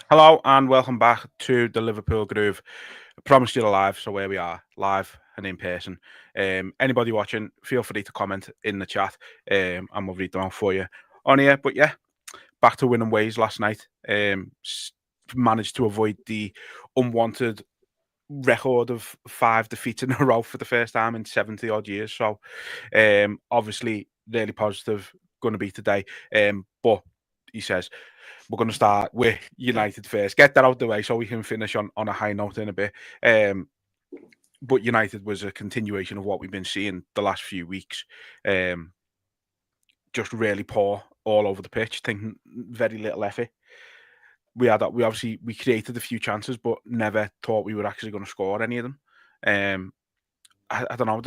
Hello and welcome back to the Liverpool Groove. I promised you live, so here we are, live and in person. Anybody watching, feel free to comment in the chat, and we'll read them out for you on here. But yeah, back to winning ways last night. Managed to avoid the unwanted record of 5 defeats in a row for the first time in 70 odd years. So, obviously, really positive going to be today. But he says we're going to start with United first. Get that out of the way so we can finish on a high note in a bit. But United was a continuation of what we've been seeing the last few weeks. Just really poor all over the pitch, thinking very little effort. We created a few chances, but never thought we were actually going to score any of them. I don't know.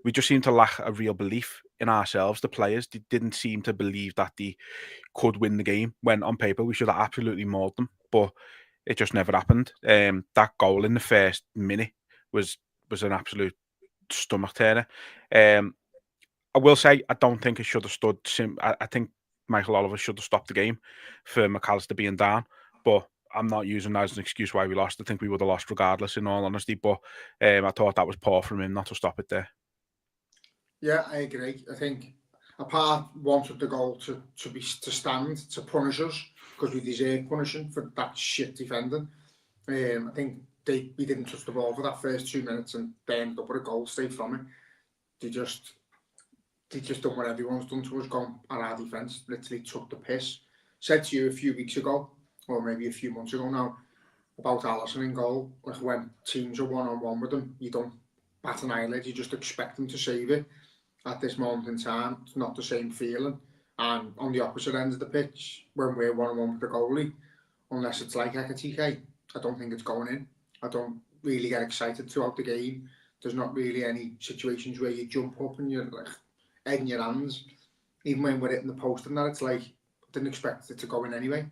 We just seem to lack a real belief in ourselves. The players didn't seem to believe that they could win the game when on paper we should have absolutely mauled them, but it just never happened. That goal in the first minute was an absolute stomach turner. I will say I don't think it should have stood. I think Michael Oliver should have stopped the game for McAllister being down, but I'm not using that as an excuse why we lost. I think we would have lost regardless, in all honesty. But I thought that was poor from him not to stop it there. Yeah, I agree. I think a part wanted the goal to stand to punish us because we deserve punishing for that shit defending. I think we didn't touch the ball for that first 2 minutes and they ended up with a goal straight from it. They just done what everyone's done to us, gone at our defence, literally took the piss. Said to you a few weeks ago, or maybe a few months ago now, about Alisson in goal. Like when teams are one-on-one with them, you don't bat an eyelid, you just expect them to save it. At this moment in time, it's not the same feeling. And on the opposite end of the pitch, when we're one-on-one with the goalie, unless it's like Ekatike, I don't think it's going in. I don't really get excited throughout the game. There's not really any situations where you jump up and you're like head in your hands. Even when we're hitting the post and that, it's like, I didn't expect it to go in anyway.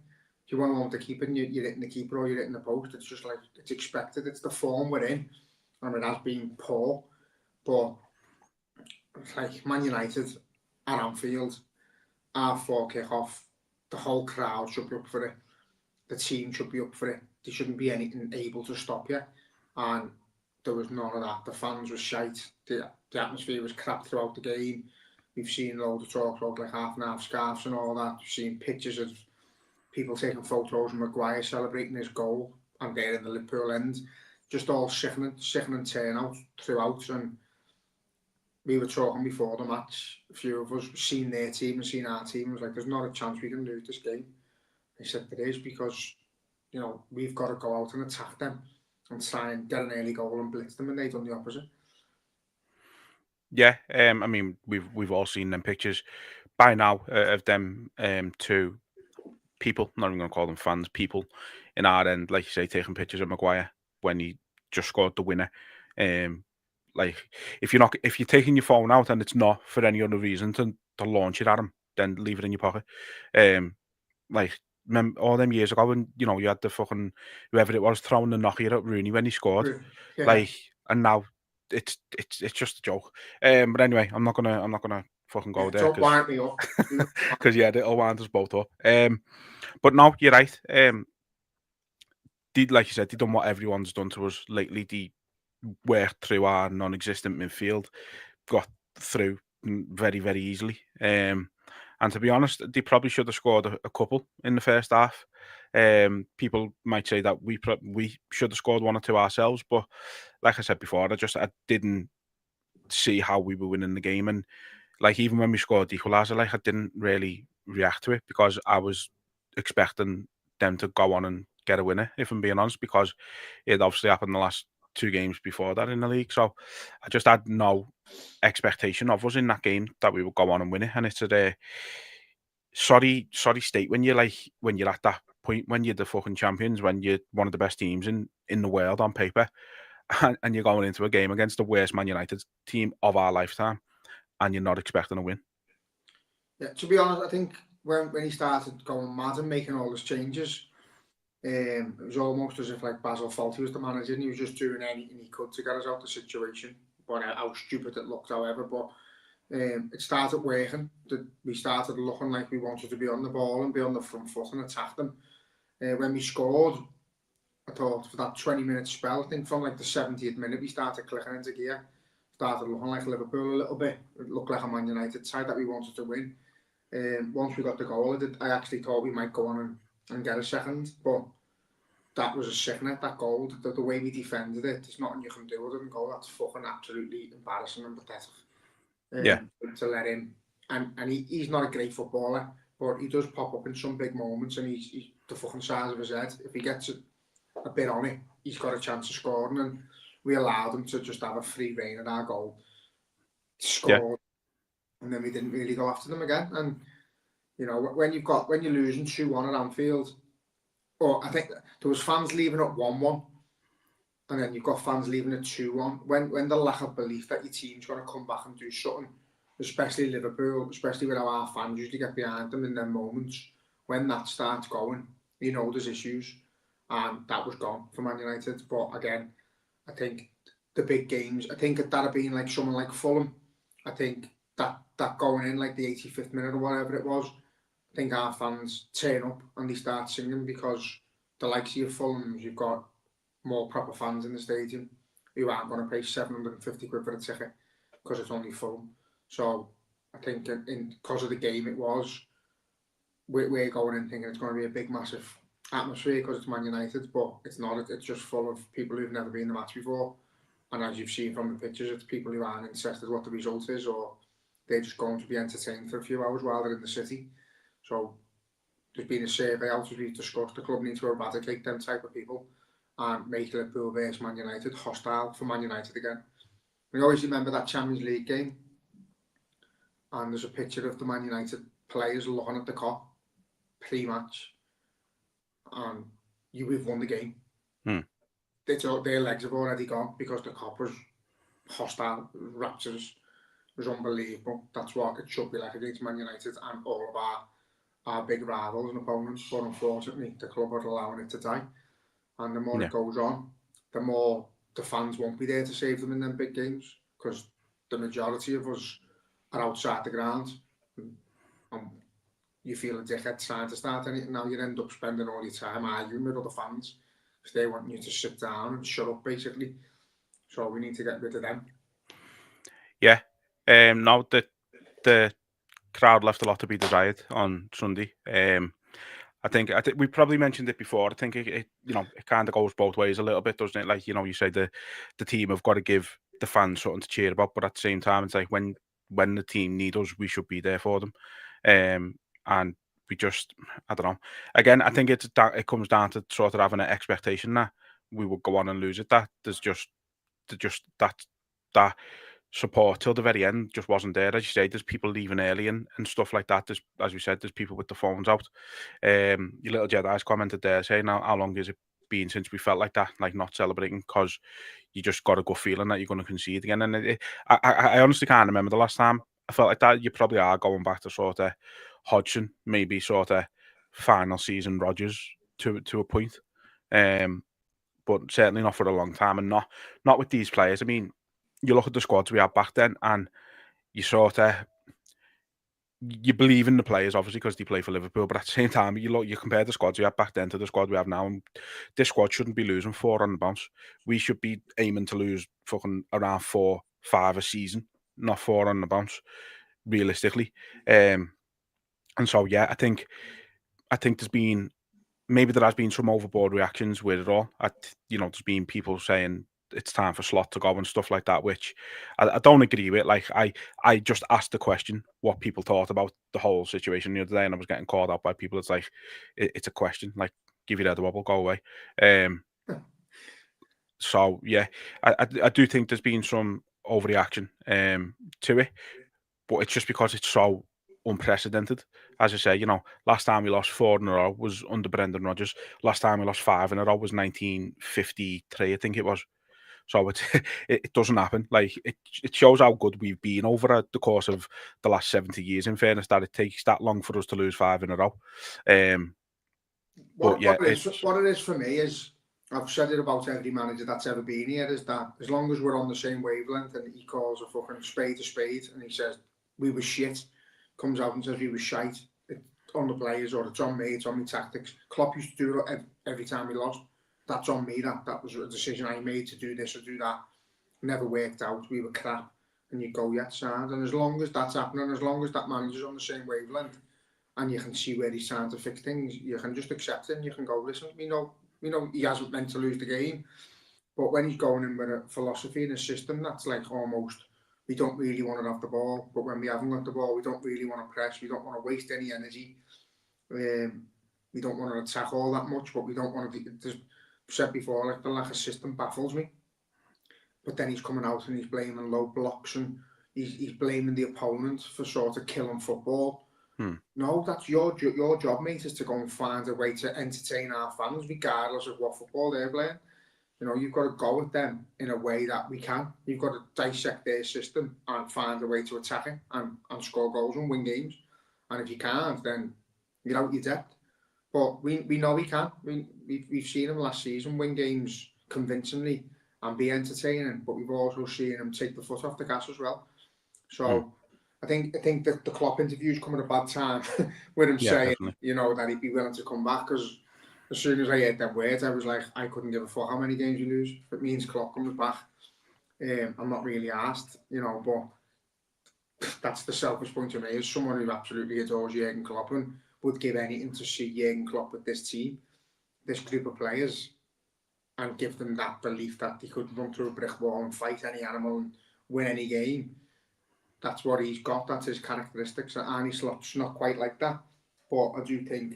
If you want to keep it, you're hitting the keeper or you're hitting the post. It's just like, it's expected. It's the form we're in. And it has been poor. But like Man United at Anfield, R4 kick-off, the whole crowd should be up for it. The team should be up for it. There shouldn't be anything able to stop you. And there was none of that. The fans were shite. The atmosphere was crap throughout the game. We've seen loads of talk about like half and half scarves and all that. We've seen pictures of people taking photos of Maguire celebrating his goal and there in the Liverpool end. Just all sickening turnout throughout. And we were talking before the match, a few of us seen their team and seen our team. It was like, there's not a chance we can lose this game. They said there is because, you know, we've got to go out and attack them and try and get an early goal and blitz them, and they've done the opposite. Yeah, I mean, we've all seen them pictures by now of them two people, not even going to call them fans, people in our end, like you say, taking pictures of Maguire when he just scored the winner. Like if you're taking your phone out and it's not for any other reason to launch it at him, then leave it in your pocket. Like all them years ago when you had the fucking whoever it was throwing the knocker at Rooney when he scored, like, and now it's just a joke. But anyway, I'm not gonna fucking go there Don't wind me up. because yeah, it'll wind us both up. But no, you're right. Like you said, they done what everyone's done to us lately. They worked through our non-existent midfield, got through very, very easily. And to be honest, they probably should have scored a couple in the first half. People might say that we should have scored one or two ourselves, but like I said before, I didn't see how we were winning the game, and like even when we scored the equaliser, like I didn't really react to it because I was expecting them to go on and get a winner, if I'm being honest, because it obviously happened the last two games before that in the league. So I just had no expectation of us in that game that we would go on and win it. And it's a sorry state when you're at that point, when you're the fucking champions, when you're one of the best teams in the world on paper, and you're going into a game against the worst Man United team of our lifetime, and you're not expecting a win. Yeah, to be honest, I think when he started going mad and making all those changes, it was almost as if like Basil Fawlty was the manager and he was just doing anything he could to get us out of the situation. But how stupid it looked, however. But it started working. We started looking like we wanted to be on the ball and be on the front foot and attack them. When we scored, I thought for that 20-minute spell, I think from like the 70th minute, we started clicking into gear. Started looking like Liverpool a little bit. It looked like a Man United side that we wanted to win. Once we got the goal, I actually thought we might go on and get a second, but that was a sickener, that goal. The way we defended it, there's nothing you can do with it. Goal, that's fucking absolutely embarrassing and pathetic. To let him, and he's not a great footballer, but he does pop up in some big moments, and he's the fucking size of his head. If he gets a bit on it, he's got a chance of scoring, and we allowed him to just have a free rein at our goal. Scored, and then we didn't really go after them again. And you know, when you're losing 2-1 at Anfield, or I think there was fans leaving at 1-1, and then you've got fans leaving at 2-1. When the lack of belief that your team's going to come back and do something, especially Liverpool, especially with how our fans usually get behind them in their moments, when that starts going, you know there's issues, and that was gone for Man United. But again, I think the big games, I think that had been like someone like Fulham, I think that going in like the 85th minute or whatever it was, I think our fans turn up and they start singing, because the likes of Fulham, you've got more proper fans in the stadium who aren't going to pay 750 quid for a ticket because it's only Fulham. So I think because of the game it was, we're going in thinking it's going to be a big massive atmosphere because it's Man United, but it's not. It's just full of people who've never been in the match before, and as you've seen from the pictures, it's people who aren't interested what the result is, or they're just going to be entertained for a few hours while they're in the city. So there's been a survey out, as we've discussed, the club needs to eradicate them type of people and make Liverpool versus Man United hostile for Man United again. We always remember that Champions League game, and there's a picture of the Man United players looking at the cop pre-match, and we've won the game. Their legs have already gone because the cop was hostile, rapturous, it was unbelievable. That's what it should be like against Man United and all of our big rivals and opponents, but unfortunately the club are allowing it to die. And the more it goes on, the more the fans won't be there to save them in them big games, because the majority of us are outside the ground, and you feel a dickhead trying to start anything. Now you end up spending all your time arguing with other fans because they want you to sit down and shut up, basically. So we need to get rid of them. Yeah. No, the crowd left a lot to be desired on Sunday. I think we probably mentioned it before. I think it kind of goes both ways a little bit, doesn't it? Like, you say the team have got to give the fans something to cheer about, but at the same time, it's like when the team need us, we should be there for them. And we just, I don't know. Again, I think it comes down to sort of having an expectation that we would go on and lose it. That there's just that support till the very end just wasn't there. As you say, there's people leaving early and stuff like that. There's, as we said, there's people with the phones out. Your little Jedi's commented there saying, how long has it been since we felt like that, like not celebrating, because you just got a good feeling that you're going to concede again. And I honestly can't remember the last time I felt like that. You probably are going back to sort of Hodgson, maybe sort of final season Rodgers to a point. But certainly not for a long time, and not with these players. I mean, you look at the squads we had back then, and you believe in the players, obviously, because they play for Liverpool. But at the same time, you compare the squads we had back then to the squad we have now, and this squad shouldn't be losing 4 on the bounce. We should be aiming to lose fucking around 4-5 a season, not 4 on the bounce, realistically. And so, yeah, I think there's been, maybe there has been some overboard reactions with it all. There's been people saying it's time for Slot to go and stuff like that, which I don't agree with. Like, I just asked the question what people thought about the whole situation the other day, and I was getting called out by people. It's like, it's a question. Like, give your head a wobble, go away. So yeah, I do think there's been some overreaction to it, but it's just because it's so unprecedented. As I say, last time we lost 4 in a row was under Brendan Rodgers. Last time we lost 5 in a row was 1953, I think it was. So it doesn't happen. Like, it shows how good we've been over the course of the last 70 years, in fairness, that it takes that long for us to lose 5 in a row. What it is for me is, I've said it about every manager that's ever been here, is that as long as we're on the same wavelength and he calls a spade, and he says we were shit, comes out and says we were shite, on the players or it's on me, it's on my tactics. Klopp used to do it every time he lost. That's on me. That was a decision I made to do this or do that. Never worked out. We were crap. And you go, yeah, sound. And as long as that's happening, as long as that manager's on the same wavelength, and you can see where he's trying to fix things, you can just accept it and you can go, listen, we know he hasn't meant to lose the game. But when he's going in with a philosophy and a system, that's like almost, we don't really want to have the ball, but when we haven't got the ball, we don't really want to press, we don't want to waste any energy. We don't want to attack all that much, but we don't want to, just said before, like the lack of system baffles me. But then he's coming out and he's blaming low blocks and he's blaming the opponent for sort of killing football. No, that's your job, mate, is to go and find a way to entertain our fans, regardless of what football they're playing. You know, you've got to go at them in a way that we can. You've got to dissect their system and find a way to attack it and score goals and win games. And if you can't, then you're out your depth. But we know we can. We've seen him last season win games convincingly and be entertaining, but we've also seen him take the foot off the gas as well. So I think that the Klopp interview's come at a bad time with him saying, definitely, you know, that he'd be willing to come back, because as soon as I heard them words, I was like, I couldn't give a fuck how many games you lose. If it means Klopp comes back, I'm not really asked, you know, but that's the selfish point of me, as someone who absolutely adores Jurgen Klopp and would give anything to see Jurgen Klopp with this team, this group of players, and give them that belief that they could run through a brick wall and fight any animal and win any game. That's what he's got, that's his characteristics. Arne Slot's not quite like that, but I do think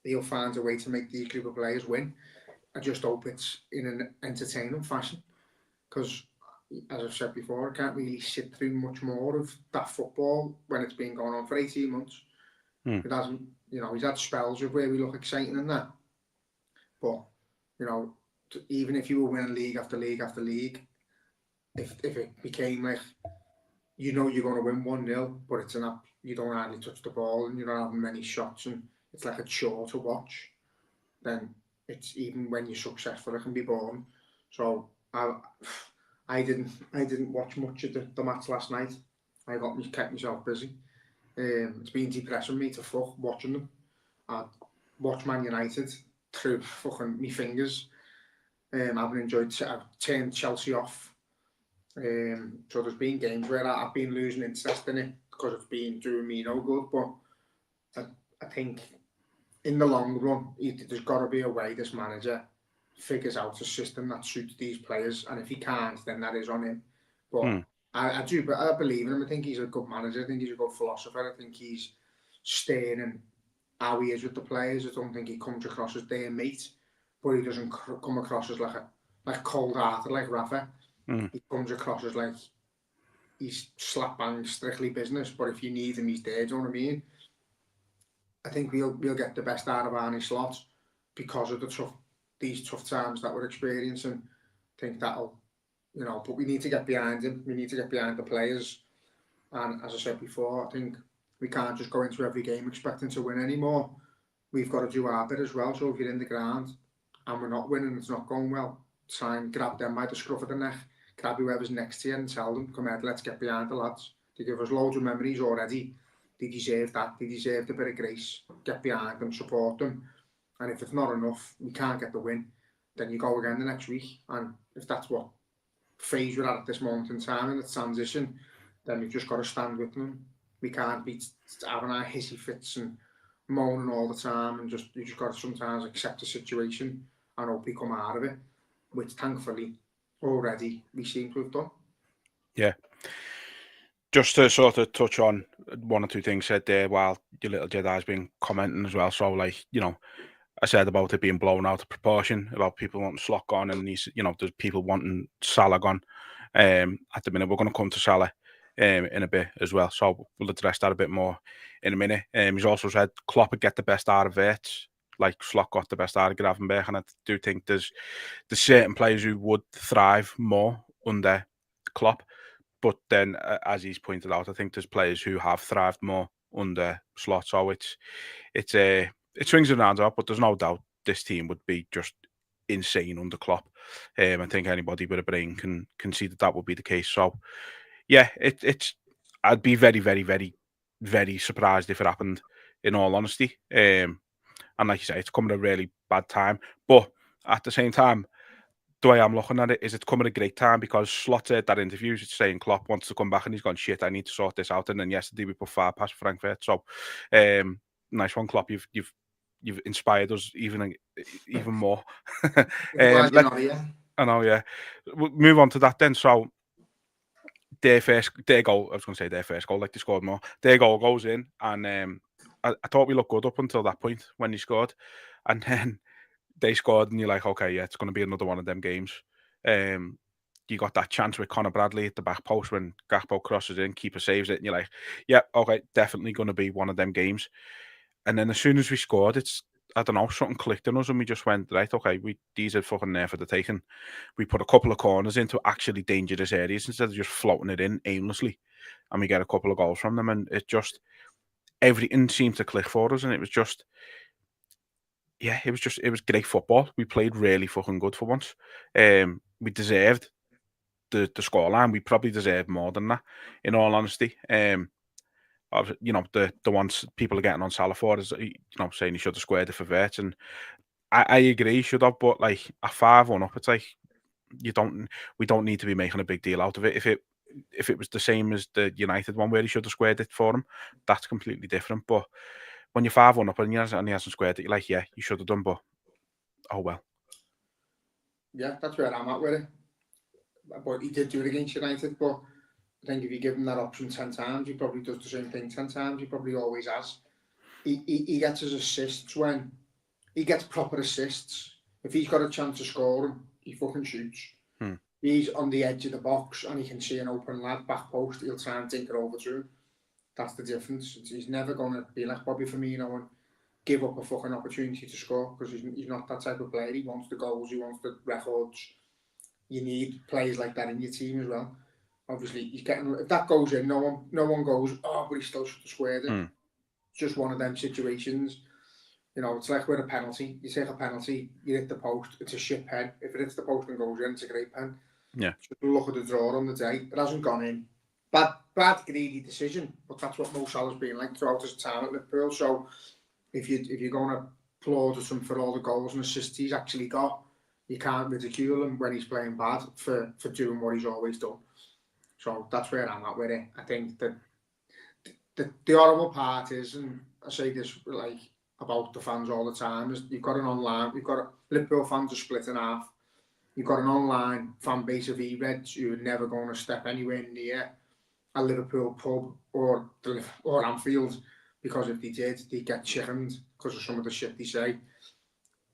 he'll find a way to make these group of players win. I just hope it's in an entertaining fashion, because, as I've said before, I can't really sit through much more of that football when it's been going on for 18 months. It hasn't, you know, he's had spells of where we look exciting and that, but, you know, even if you were winning league after league after league, if it became like, you know, you're going to win 1-0, but it's enough, you don't hardly touch the ball and you're not having many shots and it's like a chore to watch, then it's, even when you're successful, it can be boring. So I didn't watch much of the match last night. I kept myself busy. It's been depressing me to fuck watching them. I watched Man United through fucking me fingers. I've enjoyed. I've turned Chelsea off. So there's been games where I've been losing interest in it because it's been doing me no good. But I think in the long run, there's got to be a way this manager figures out a system that suits these players, and if he can't, then that is on him. But I believe in him. I think he's a good manager. I think he's a good philosopher. I think he's staying in how he is with the players. I don't think he comes across as their mate, but he doesn't come across as like cold-hearted like Rafa. He comes across as like he's slap bang strictly business, but if you need him, he's there. Do you know what I mean? I think we'll get the best out of Arne Slot because of these tough times that we're experiencing. I think that'll, you know, but we need to get behind him. We need to get behind the players. And as I said before, I think we can't just go into every game expecting to win anymore. We've got to do our bit as well. So if you're in the ground and we're not winning, it's not going well, try and grab them by the scruff of the neck, grab whoever's next to you and tell them, come out, let's get behind the lads. They give us loads of memories already. They deserve that. They deserve a bit of grace. Get behind them, support them. And if it's not enough, we can't get the win, then you go again the next week. And if that's what phase we're at this moment in time in the transition, then we've just got to stand with them. We can't be having our hissy fits and moaning all the time, and you just got to sometimes accept the situation and hope we come out of it, which thankfully already we seem to have done. Yeah. Just to sort of touch on one or two things said there while your little Jedi's been commenting as well. So, like, you know, I said about it being blown out of proportion, about people wanting Slot gone, and these, you know, there's people wanting Salah gone. At the minute, we're going to come to Salah in a bit as well, so we'll address that a bit more in a minute. He's also said Klopp would get the best out of Wirtz, like Slot got the best out of Gravenberch, and I do think there's certain players who would thrive more under Klopp. But then, as he's pointed out, I think there's players who have thrived more under Slot. So it swings and roundabouts, but there's no doubt this team would be just insane under Klopp. I think anybody with a brain can see that would be the case. So yeah, it's. I'd be very, very, very, very surprised if it happened. in all honesty. And like you say, it's coming at a really bad time. But at the same time, the way I'm looking at it is it's coming at a great time because Slot said that interview saying Klopp wants to come back and he's gone, shit, I need to sort this out. And then yesterday we put 5 past Frankfurt. So nice one, Klopp. You've inspired us even more. Glad you're not here. I know, yeah. We'll move on to that then. So their goal, I was going to say their first goal, like they scored more. Their goal goes in, and I thought we looked good up until that point when he scored, and then they scored, and you're like, okay, yeah, it's going to be another one of them games. You got that chance with Conor Bradley at the back post when Gakpo crosses in, keeper saves it, and you're like, yeah, okay, definitely going to be one of them games. And then as soon as we scored, I don't know, something clicked in us, and we just went, right, okay, these are fucking there for the taking. We put a couple of corners into actually dangerous areas instead of just floating it in aimlessly, and we get a couple of goals from them, and it just, everything seemed to click for us, and it was just, yeah, it was great football. We played really fucking good for once. We deserved the scoreline. We probably deserved more than that, in all honesty. You know, the ones people are getting on Salah for is, you know, saying he should have squared it for Vert, and I agree, he should have, but like a 5-1 up, it's like we don't need to be making a big deal out of it. If it was the same as the United one where he should have squared it for him, that's completely different. But when you're 5-1 up and he hasn't squared it, you're like, yeah, you should have done, but oh well. Yeah, that's where I'm at with it. But he did do it against United, but I think if you give him that option 10 times, he probably does the same thing 10 times. He probably always has. He gets his assists when he gets proper assists. If he's got a chance to score him, he fucking shoots. He's on the edge of the box and he can see an open lad back post, he'll try and think it over to him. That's the difference. He's never going to be like Bobby Firmino and give up a fucking opportunity to score, because he's not that type of player. He wants the goals, he wants the records. You need players like that in your team as well. Obviously, he's getting, if that goes in, no one goes, oh, but he still should have squared it. It's just one of them situations. You know, it's like with a penalty. You take a penalty, you hit the post, it's a shit pen. If it hits the post and goes in, it's a great pen. Yeah. Just look at the draw on the day. It hasn't gone in. Bad, greedy decision, but that's what Mo Salah's been like throughout his time at Liverpool. So if you're going to applaud him for all the goals and assists he's actually got, you can't ridicule him when he's playing bad for doing what he's always done. So that's where I'm at with it. I think that the horrible part is, and I say this like about the fans all the time, is you've got Liverpool fans are split in half. You've got an online fan base of E-Reds who are never going to step anywhere near a Liverpool pub or Anfield, because if they did, they'd get chickened because of some of the shit they say.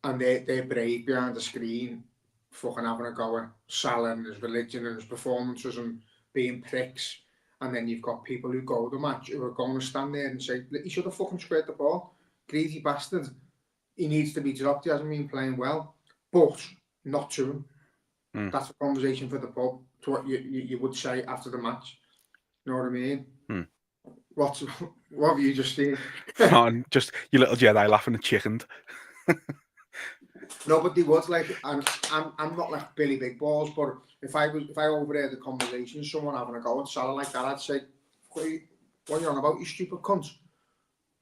And they're brave behind the screen, fucking having a go at Salah and his religion and his performances and being pricks. And then you've got people who go to the match who are going to stand there and say, he should have fucking squared the ball. Greedy bastard. He needs to be dropped. He hasn't been playing well. But not to him. That's a conversation for the pub. To what you would say after the match. You know what I mean? What have you just seen? No, just your little Jedi laughing and chickened. No, but they would, like, I'm not like Billy Big Balls, but if I overheard the conversation, someone having a go at Salah like that, I'd say, what are you on about, you stupid cunt?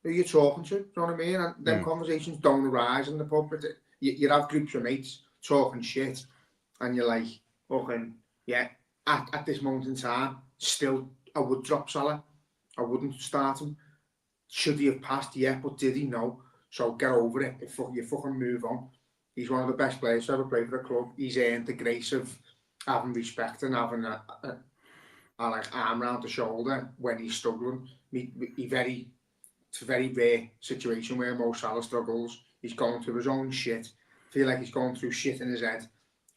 Who are you talking to? You know what I mean? And them conversations don't arise in the pub. You have groups of mates talking shit, and you're like, okay, yeah, at this moment in time, still, I would drop Salah. I wouldn't start him. Should he have passed? Yeah, but did he? No. So get over it. You fucking move on. He's one of the best players to ever play for the club. He's earned the grace of having respect and having a like arm around the shoulder when he's struggling. It's a very rare situation where Mo Salah struggles. He's going through his own shit. Feel like he's going through shit in his head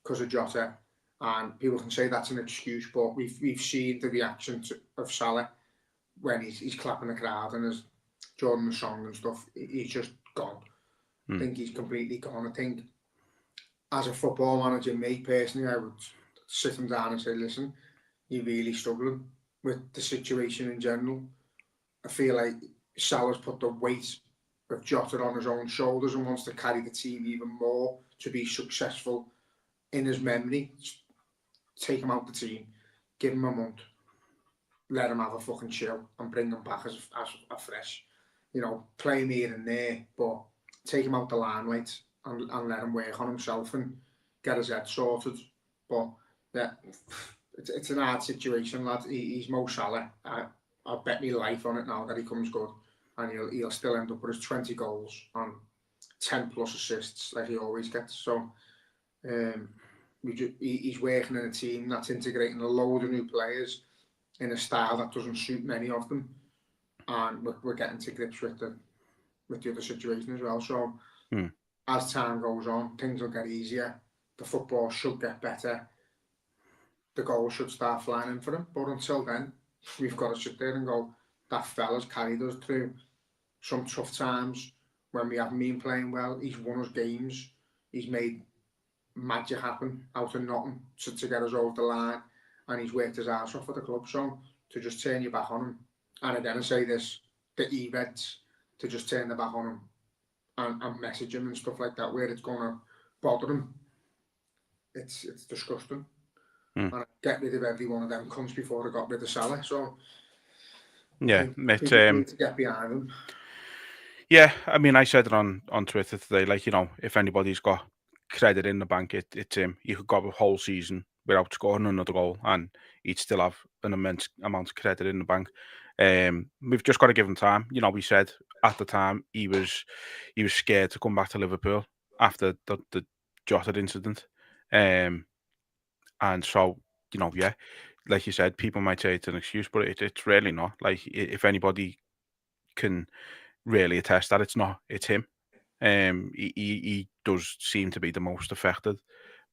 because of Jota, and people can say that's an excuse, but we've seen the reaction of Salah when he's clapping the crowd and his Jordan the song and stuff. He's just gone. I think he's completely gone. I think as a football manager, me personally, I would sit him down and say, listen, you're really struggling with the situation in general. I feel like Salah's put the weight of Jota on his own shoulders and wants to carry the team even more to be successful in his memory. Take him out the team, give him a month, let him have a fucking chill and bring him back as fresh. play him here and there, but take him out the limelight and let him work on himself and get his head sorted. But yeah, it's an hard situation, lad. He's Mo Salah. I'll bet my life on it now that he comes good, and he'll still end up with his 20 goals and 10 plus assists like he always gets. So he's working in a team that's integrating a load of new players in a style that doesn't suit many of them, and we're getting to grips with the other situation as well. So as time goes on, things will get easier. The football should get better. The goals should start flying in for him. But until then, we've got to sit there and go, that fella's carried us through some tough times when we haven't been playing well. He's won us games. He's made magic happen out of nothing to get us over the line, and he's worked his ass off for the club. So to just turn your back on him, and again I say this, the E-Reds, to just turn their back on him and message him and stuff like that, where it's going to bother him, it's disgusting. And I get rid of every one of them cunts before I got rid of Salah. So yeah, people need to get behind him. Yeah, I mean, I said it on Twitter today, like, if anybody's got credit in the bank, it's him. He could go a whole season without scoring another goal, and he'd still have an immense amount of credit in the bank. We've just got to give him time. We said at the time he was scared to come back to Liverpool after the Jota incident, and so yeah, like you said, people might say it's an excuse, but it's really not. Like, if anybody can really attest that it's him. He does seem to be the most affected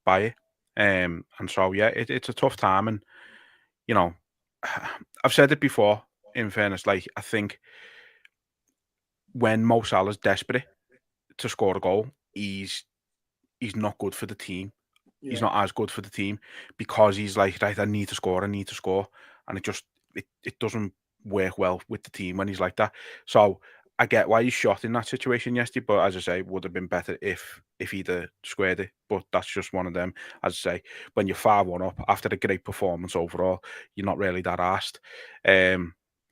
by it. And so yeah, it's a tough time, and I've said it before. In fairness, like, I think when Mo Salah's desperate to score a goal, he's not good for the team. Yeah. He's not as good for the team because he's like, right, I need to score, and it doesn't work well with the team when he's like that. So I get why he's shot in that situation yesterday, but as I say, would have been better if he'd squared it. But that's just one of them. As I say, when you're 5-1 up after a great performance overall, you're not really that arsed.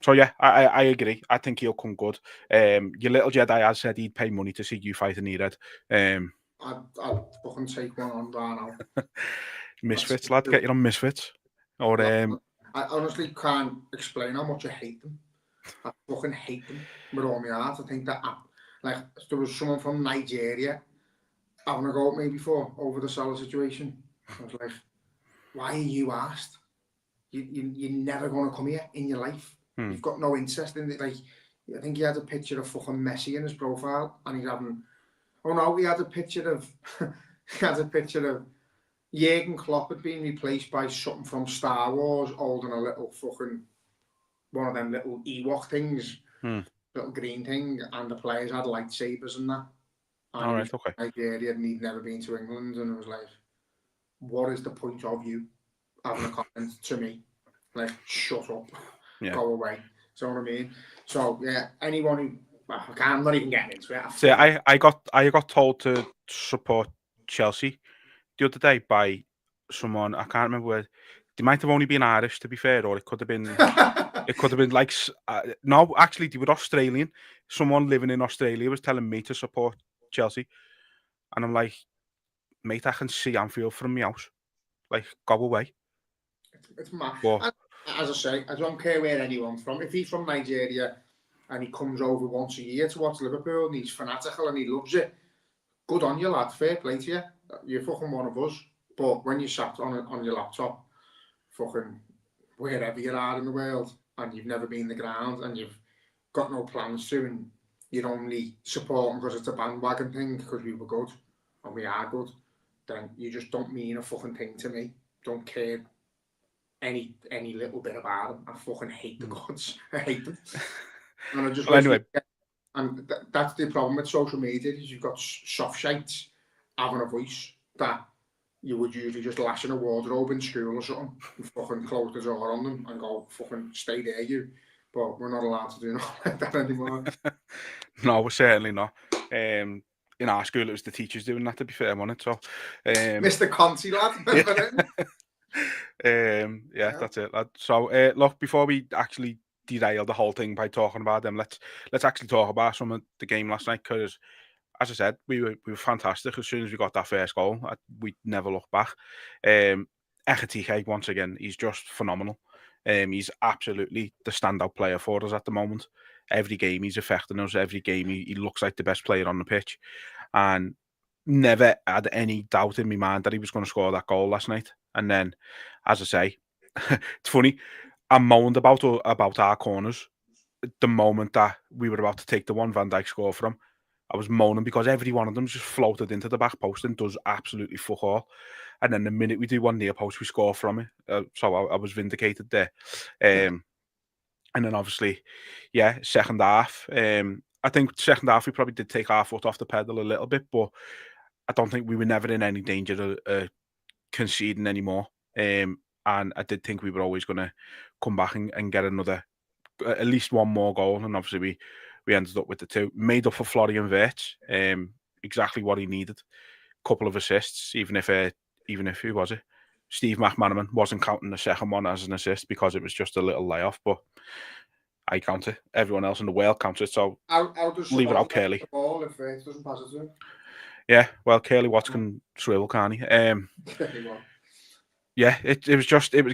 So yeah, I agree. I think he'll come good. Your little Jedi has said he'd pay money to see you fight an E-Red. I'd fucking take one on right now. Misfits, lad. Get you on Misfits. Or I honestly can't explain how much I hate them. I fucking hate them with all my heart. I think that, like, there was someone from Nigeria having a go at me before over the Salah situation. I was like, why are you asked? You're never going to come here in your life. You've got no interest in it. Like, I think he had a picture of fucking Messi in his profile, and he's having. Oh no, he had a picture of. Jurgen Klopp had been replaced by something from Star Wars, holding a little fucking one of them little Ewok things, little green thing, and the players had lightsabers and that. And all right, okay. Nigeria, and he'd never been to England, and it was like, what is the point of you having a comment to me? Like, shut up, go away. So what I mean? So yeah, anyone who I'm not even getting into it. See, I got told to support Chelsea the other day by someone, I can't remember where. They might have only been Irish, to be fair, or it could have been like no, actually they were Australian. Someone living in Australia was telling me to support Chelsea, and I'm like, mate, I can see Anfield from my house. Like, go away. It's mad. But, as I say, I don't care where anyone's from. If he's from Nigeria and he comes over once a year to watch Liverpool and he's fanatical and he loves it, good on you, lad. Fair play to you. You're fucking one of us. But when you sat on your laptop, fucking wherever you are in the world, and you've never been the ground, and you've got no plans to, and you're only supporting because it's a bandwagon thing, because we were good, and we are good, then you just don't mean a fucking thing to me. Don't care any little bit about them. I fucking hate the gods. I hate them. And I just and that's the problem with social media, is you've got soft shites having a voice that you would usually just lash in a wardrobe in school or something and fucking close the door on them and go, fucking stay there, you. But we're not allowed to do nothing like that anymore. No, we're certainly not. In our school, it was the teachers doing that, to be fair, wasn't it? So, Mr. Conti, lad. Yeah, that's it, lad. So, look, before we actually derail the whole thing by talking about them. Let's actually talk about some of the game last night, because, as I said, we were fantastic. As soon as we got that first goal, we never looked back. Ekitike, once again, he's just phenomenal. He's absolutely the standout player for us at the moment. Every game he's affecting us. Every game he looks like the best player on the pitch, and never had any doubt in my mind that he was going to score that goal last night. And then, as I say, it's funny, I moaned about our corners the moment that we were about to take the one Van Dijk score from. I was moaning because every one of them just floated into the back post and does absolutely fuck all. And then the minute we do one near post, we score from it. So I was vindicated there. And then obviously, yeah, second half. I think second half we probably did take our foot off the pedal a little bit, but I don't think we were never in any danger of conceding anymore. And I did think we were always going to come back and get at least one more goal. And obviously we ended up with the two. Made up for Florian Wirtz, exactly what he needed. Couple of assists, even if who was it? Steve McManaman wasn't counting the second one as an assist because it was just a little layoff, but I count it. Everyone else in the world counts it, so how does leave it out, Curly. The ball if it doesn't pass it to him? Yeah, well, Curly Watts can swivel, can't he? Yeah, it was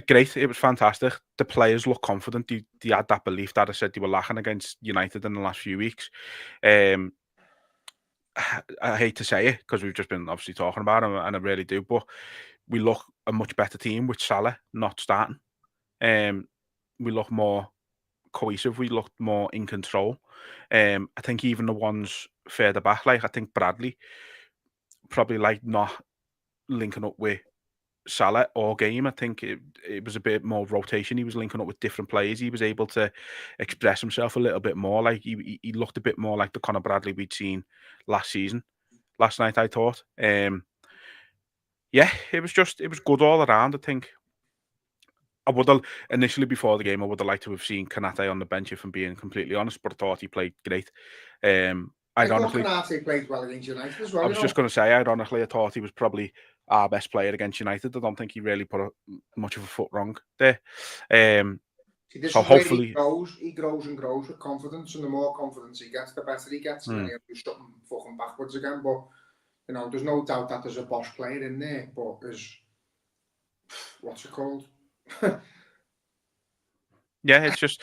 great. It was fantastic. The players look confident. They had that belief that I said they were lacking against United in the last few weeks. I hate to say it because we've just been obviously talking about him, and I really do, but we look a much better team with Salah not starting. We look more cohesive. We looked more in control. I think even the ones further back, like I think Bradley, probably like not linking up with Salah all game. I think it was a bit more rotation. He was linking up with different players. He was able to express himself a little bit more. Like he looked a bit more like the Conor Bradley we'd seen last night, I thought. Yeah, it was good all around. I think I would have initially before the game, I would have liked to have seen Kanate on the bench, if I'm being completely honest, but I thought he played great. Ironically, I thought Kanate played well against United as well. I was just going to say, ironically, I thought he was probably our best player against United. I don't think he really put much of a foot wrong there. So hopefully he grows and grows with confidence, and the more confidence he gets, the better he gets, and then he'll do something fucking backwards again. But you know, there's no doubt that there's a boss player in there, but there's what's it called? Yeah, it's just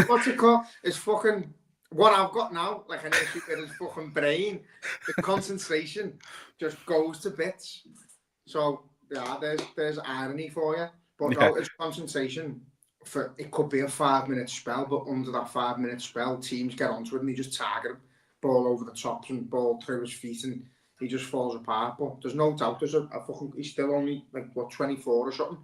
what's it called? It's fucking what I've got now, like an issue with his fucking brain. The concentration just goes to bits. So yeah, there's irony for you. But no, it's concentration. It could be a 5-minute spell, but under that 5-minute spell, teams get onto it and they just target him, ball over the tops and ball through his feet, and he just falls apart. But there's no doubt there's a fucking. He's still only like 24 or something.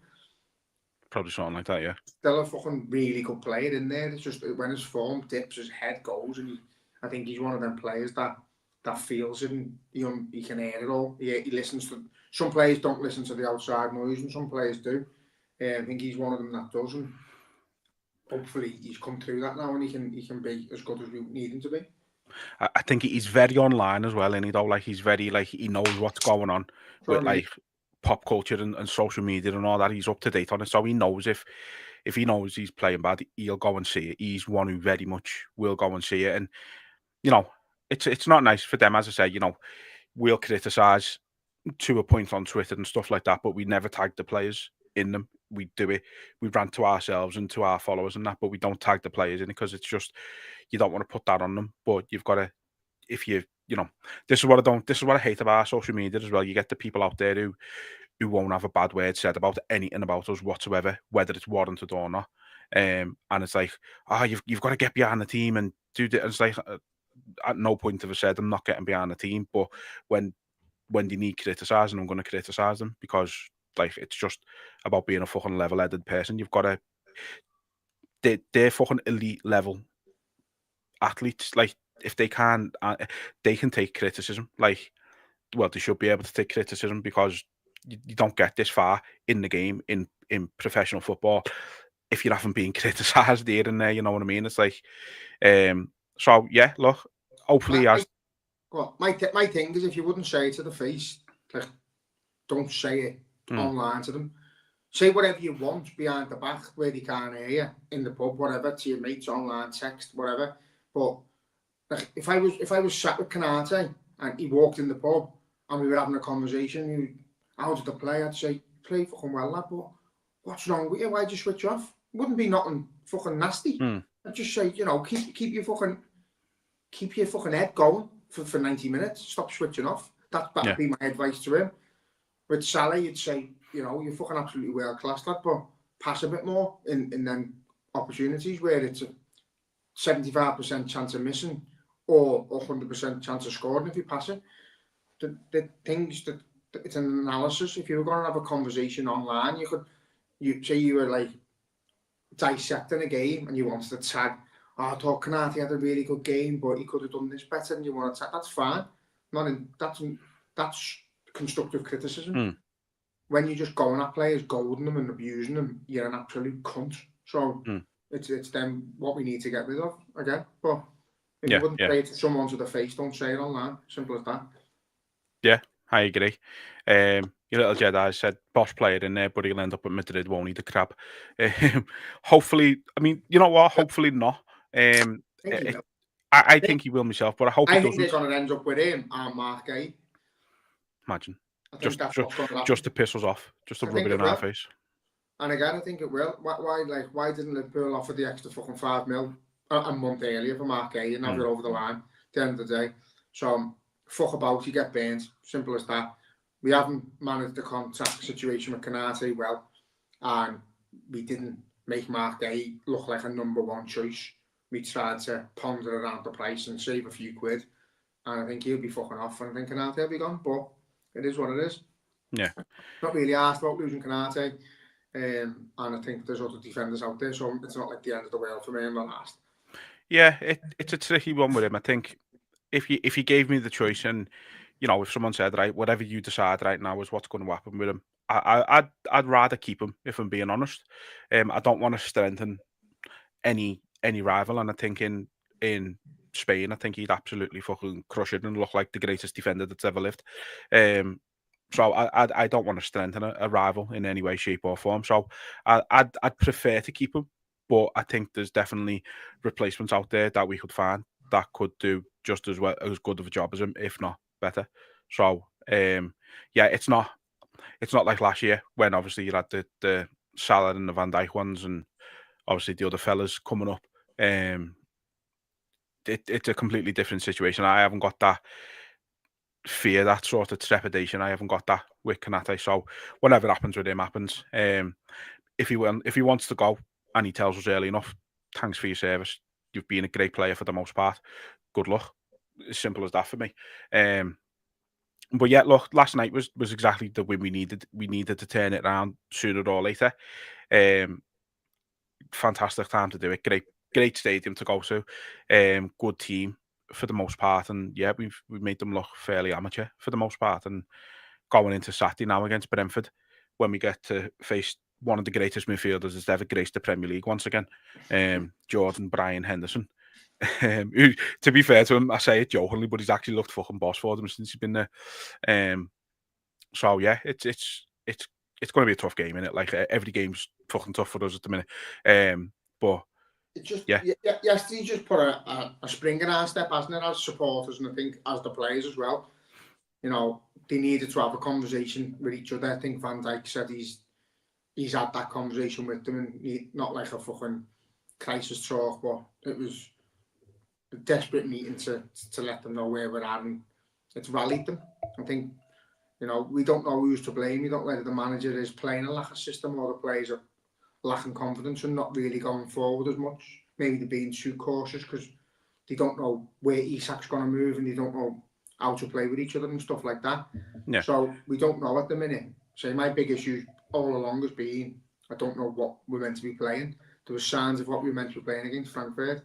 Probably something like that, yeah. Still a fucking really good player in there. It's just when his form dips, his head goes, and I think he's one of them players that feels it and he can hear it all. He listens to. Some players don't listen to the outside noise, and some players do. I think he's one of them that doesn't. Hopefully, he's come through that now, and he can be as good as we need him to be. I think he's very online as well, and he's very he knows what's going on with like pop culture and social media and all that. He's up to date on it, so he knows if he knows he's playing bad, he'll go and see it. He's one who very much will go and see it, and it's not nice for them, as I say. We'll criticise to a point on Twitter and stuff like that, but we never tag the players in them. We do it. We rant to ourselves and to our followers and that, but we don't tag the players in it because it's just you don't want to put that on them. But you've got to, if you this is what I hate about social media as well. You get the people out there who won't have a bad word said about anything about us whatsoever, whether it's warranted or not. And it's like, you've got to get behind the team and do that. It's like at no point have I said I'm not getting behind the team, but when they need criticising, I'm going to criticise them because it's just about being a fucking level-headed person. You've got to. They're fucking elite level athletes. Like if they can take criticism. They should be able to take criticism because you don't get this far in the game in professional football if you haven't been criticised here and there. You know what I mean? It's like, so yeah. Look, hopefully, my thing is if you wouldn't say it to the face, like don't say it online to them. say whatever you want behind the back where they can't hear you, in the pub, whatever, to your mates, online, text, whatever. But like, if I was sat with Canate and he walked in the pub and we were having a conversation, how did the play? I'd say, play fucking well, lad, but what's wrong with you? Why'd you switch off? Wouldn't be nothing fucking nasty. I'd just say, you know, keep your fucking head going for 90 minutes. Stop switching off. That'd be my advice to him. With Salah, you'd say, you know, you're fucking absolutely world class, lad, but pass a bit more in them opportunities where it's a 75% chance of missing or 100% chance of scoring if you pass it. The things that it's an analysis. If you were going to have a conversation online, you say you were like dissecting a game and you wanted to tag, I thought Canati had a really good game, but he could have done this better, and you want to tag. That's fine. That's constructive criticism. When you're just going at players, goading them and abusing them, you're an absolute cunt. So it's them what we need to get rid of again. But if you wouldn't say it to someone to the face, don't say it online. Simple as that. Yeah, I agree. Your little Jedi said, boss player in there, but he'll end up at Madrid, won't he, the crab? Hopefully, I mean, you know what? Hopefully not. I think he will myself, but I hope he doesn't. I think they're going to end up with him and Mark Gay. Imagine. Just to piss us off, just to rub it in our face. And again, I think it will. Why didn't Liverpool offer the extra fucking $5 million a month earlier for Mark Gay and have it over the line at the end of the day? So fuck about, you get banned. Simple as that. We haven't managed the contract situation with Canate well, and we didn't make Mark Gay look like a number one choice. We tried to ponder around the price and save a few quid, and I think he'll be fucking off, and I think Canate will be gone, but it is what it is. Yeah. Not really asked about losing Canate, and I think there's other defenders out there, so it's not like the end of the world for me in the last. Yeah, it's a tricky one with him. I think if you gave me the choice, and you know, if someone said, right, whatever you decide right now is what's going to happen with him, I'd rather keep him, if I'm being honest. I don't want to strengthen any rival, and I think in Spain, I think he'd absolutely fucking crush it and look like the greatest defender that's ever lived. So I don't want to strengthen a rival in any way, shape, or form. So I'd prefer to keep him, but I think there's definitely replacements out there that we could find that could do just as good of a job as him, if not better. So yeah, it's not like last year when obviously you had the Salah and the Van Dijk ones, and obviously the other fellas coming up. It's a completely different situation. I haven't got that fear, that sort of trepidation. I haven't got that with Canate. So whatever happens with him happens. If he wants to go and he tells us early enough, thanks for your service. You've been a great player for the most part. Good luck. As simple as that for me. But yeah, look, last night was exactly the win we needed. We needed to turn it around sooner or later. Fantastic time to do it. Great stadium to go to. Good team for the most part, and yeah, we've made them look fairly amateur for the most part. And going into Saturday now against Brentford, when we get to face one of the greatest midfielders that's ever graced the Premier League once again, Jordan Brian Henderson. Who, to be fair to him, I say it jokingly, but he's actually looked fucking boss for them since he's been there. So yeah, it's going to be a tough game, innit? Like every game's fucking tough for us at the minute. But it's just yesterday just put a spring in our step, hasn't it, as supporters, and I think as the players as well. You know, they needed to have a conversation with each other. I think Van Dijk said he's had that conversation with them, and not like a fucking crisis talk, but it was a desperate meeting to let them know where we're at, and it's rallied them. I think, you know, we don't know who's to blame. We don't know whether the manager is playing a lack of system or the players are lacking confidence and not really going forward as much. Maybe they're being too cautious because they don't know where Isak's going to move and they don't know how to play with each other and stuff like that. Yeah. So we don't know at the minute. So my big issue all along has been, I don't know what we're meant to be playing. There were signs of what we were meant to be playing against Frankfurt.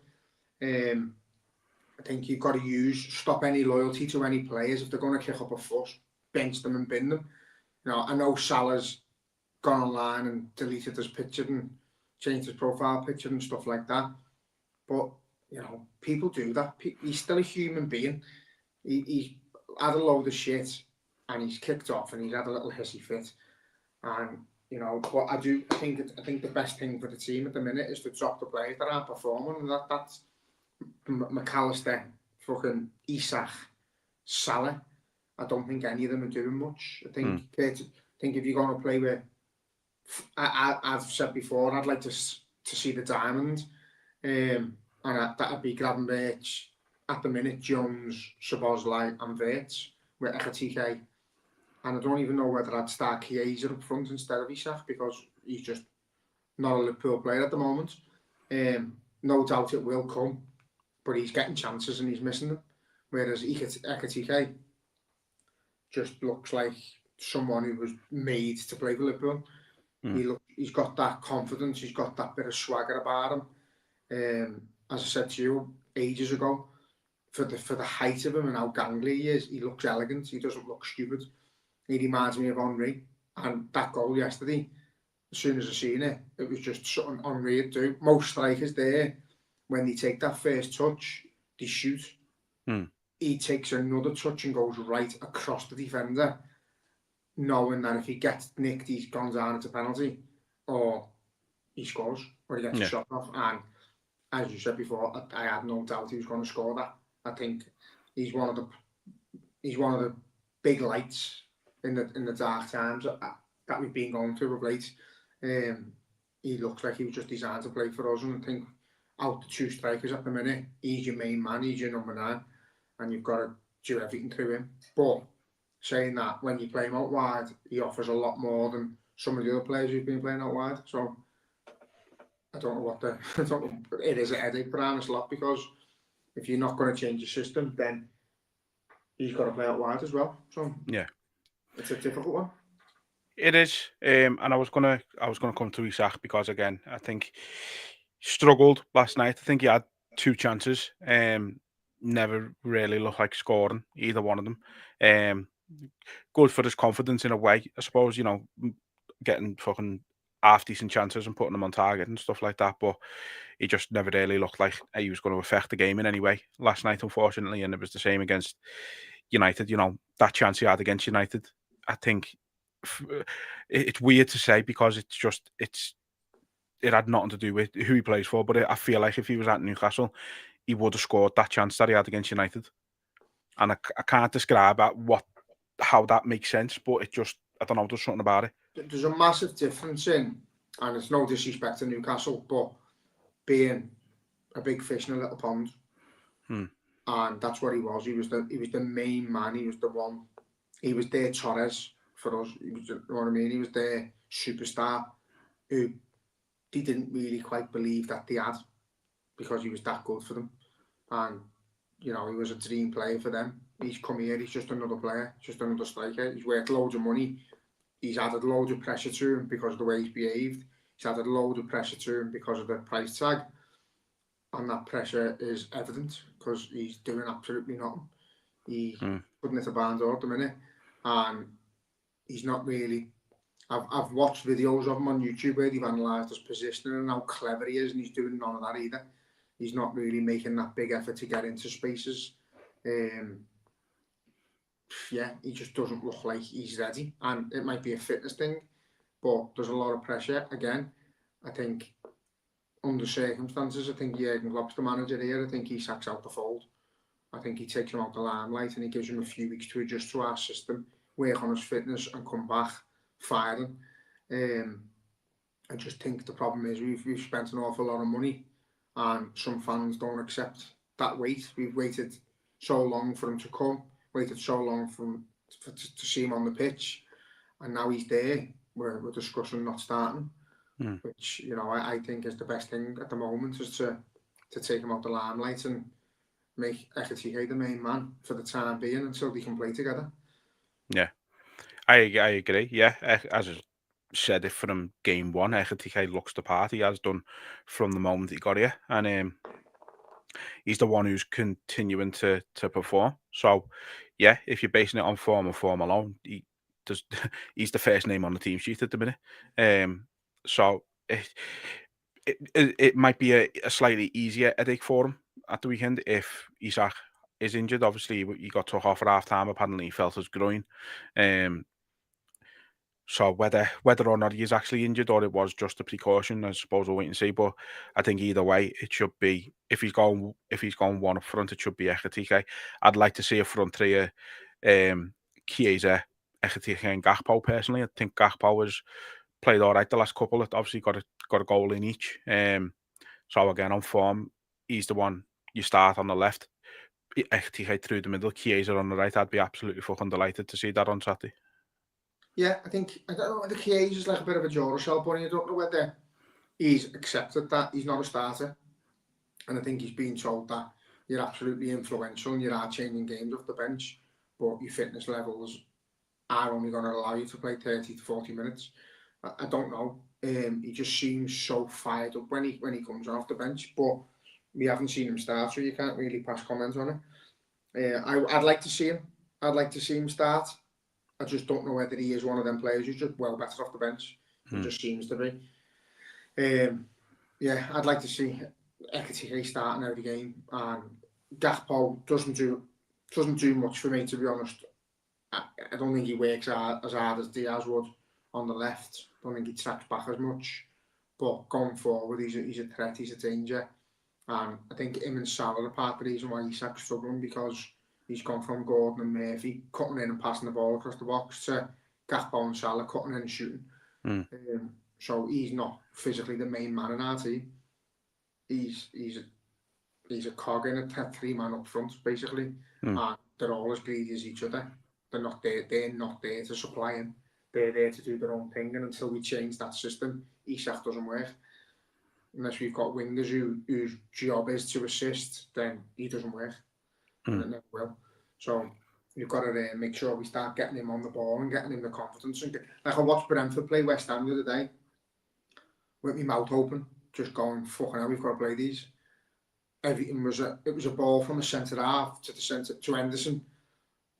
I think you've got to stop any loyalty to any players. If they're going to kick up a fuss, bench them and bin them. You know, I know Salah's gone online and deleted his picture and changed his profile picture and stuff like that. But, you know, people do that. He's still a human being. He's had a load of shit and he's kicked off and he's had a little hissy fit. And you know. But I think the best thing for the team at the minute is to drop the players that aren't performing, and that's McAllister, fucking Isak, Salah. I don't think any of them are doing much. I think if you're going to play with, I've said before, I'd like to see the diamond, and that'd be Gravenberch at the minute, Jones, Szoboszlai and Wirtz with Ekitike. And I don't even know whether I'd start Chiesa up front instead of Isak, because he's just not a Liverpool player at the moment. No doubt it will come, but he's getting chances and he's missing them. Whereas Ekitike just looks like someone who was made to play for Liverpool. He's got that confidence, he's got that bit of swagger about him. As I said to you ages ago, for the height of him and how gangly he is, he looks elegant, he doesn't look stupid. He reminds me of Henry. And that goal yesterday, as soon as I seen it, it was just something Henry would do. Most strikers there, when they take that first touch, they shoot. He takes another touch and goes right across the defender, knowing that if he gets nicked, he's gone down into penalty, or he scores, or he gets a shot off. And as you said before, I had no doubt he was going to score that. I think he's one of the big lights in the dark times that we've been going through of late. He looks like he was just designed to play for us, and I think out the two strikers at the minute, he's your main man, he's your number 9, and you've got to do everything through him. But saying that, when you play him out wide, he offers a lot more than some of the other players who've been playing out wide. So I don't know it is a headache for Arne Slot, because if you're not going to change your system, then he's got to play out wide as well. So yeah, it's a difficult one. It is, and I was gonna come to Isak, because again, I think he struggled last night. I think he had 2 chances, never really looked like scoring either one of them. Good for his confidence in a way, I suppose. Getting fucking half decent chances and putting them on target and stuff like that. But he just never really looked like he was going to affect the game in any way last night, unfortunately. And it was the same against United. That chance he had against United, I think. It's weird to say, because it had nothing to do with who he plays for, but I feel like if he was at Newcastle, he would have scored that chance that he had against United. And I can't describe how that makes sense, but I don't know, there's something about it. There's a massive difference in, and it's no disrespect to Newcastle, but being a big fish in a little pond. And that's what he was. He was the main man. He was the one. He was their Torres for us. You know what I mean? He was their superstar who they didn't really quite believe that they had, because he was that good for them. And he was a dream player for them. He's come here, he's just another player, just another striker. He's worth loads of money. He's added loads of pressure to him because of the way he's behaved. He's added loads of pressure to him because of the price tag. And that pressure is evident, because he's doing absolutely nothing. He couldn't hit a barn door at the minute. And he's not really... I've watched videos of him on YouTube where they've analysed his positioning and how clever he is, and he's doing none of that either. He's not really making that big effort to get into spaces. He just doesn't look like he's ready. And it might be a fitness thing, but there's a lot of pressure. Again, I think under circumstances, I think Jurgen Klopp's the manager here. I think he sacks out the fold. I think he takes him out the limelight and he gives him a few weeks to adjust to our system, work on his fitness and come back firing. I just think the problem is we've spent an awful lot of money, and some fans don't accept that wait. We've waited so long for him to come, waited so long to see him on the pitch, and now he's there. We're discussing not starting, which I think is the best thing at the moment, is to take him out the limelight and make Ekitike the main man for the time being until they can play together. Yeah, I agree. Yeah, as I said it from game one, Ekitike looks the part. He has done from the moment he got here, and he's the one who's continuing to perform. So, yeah, if you're basing it on form and form alone, he's the first name on the team sheet at the minute. So it might be a slightly easier headache for him at the weekend if Isak is injured. Obviously, he got took off at half time. Apparently, he felt his groin. So whether or not he's actually injured or it was just a precaution, I suppose we'll wait and see. But I think either way, it should be if he's going one up front, it should be Ekitike. I'd like to see a front three of Chiesa, Ekitike, and Gakpo. Personally, I think Gakpo has played all right the last couple. Obviously got a goal in each. So again, on form, he's the one you start on the left. Ekitike through the middle, Chiesa on the right. I'd be absolutely fucking delighted to see that on Saturday. Yeah, I don't know whether Chiesa is like a bit of a Duracell bunny. I don't know whether he's accepted that he's not a starter. And I think he's been told that you're absolutely influential and you are changing games off the bench, but your fitness levels are only going to allow you to play 30 to 40 minutes. I don't know. He just seems so fired up when he comes off the bench, but we haven't seen him start, so you can't really pass comments on it. I'd like to see him. I'd like to see him start. I just don't know whether he is one of them players who's just well better off the bench. He just seems to be. Yeah, I'd like to see Ekitike starting every game, and Gakpo doesn't do much for me, to be honest. I don't think he works as hard as Diaz would on the left. I don't think he tracks back as much. But going forward, he's a threat, he's a danger. And I think him and Salah are part of the reason why Isak's struggling, because he's gone from Gordon and Murphy cutting in and passing the ball across the box to Gakpo and Salah cutting in and shooting. So he's not physically the main man in our team. He's a cog in a three-man up front, basically. And they're all as greedy as each other. They're not there to supply him. They're there to do their own thing. And until we change that system, Isak doesn't work. Unless we've got wingers whose job is to assist, then he doesn't work. And it never will. So you've got to make sure we start getting him on the ball and getting him the confidence. And like I watched Brentford play West Ham the other day with my mouth open, just going, fucking hell, we've got to play these. Everything was it was a ball from the centre half to the centre to Henderson.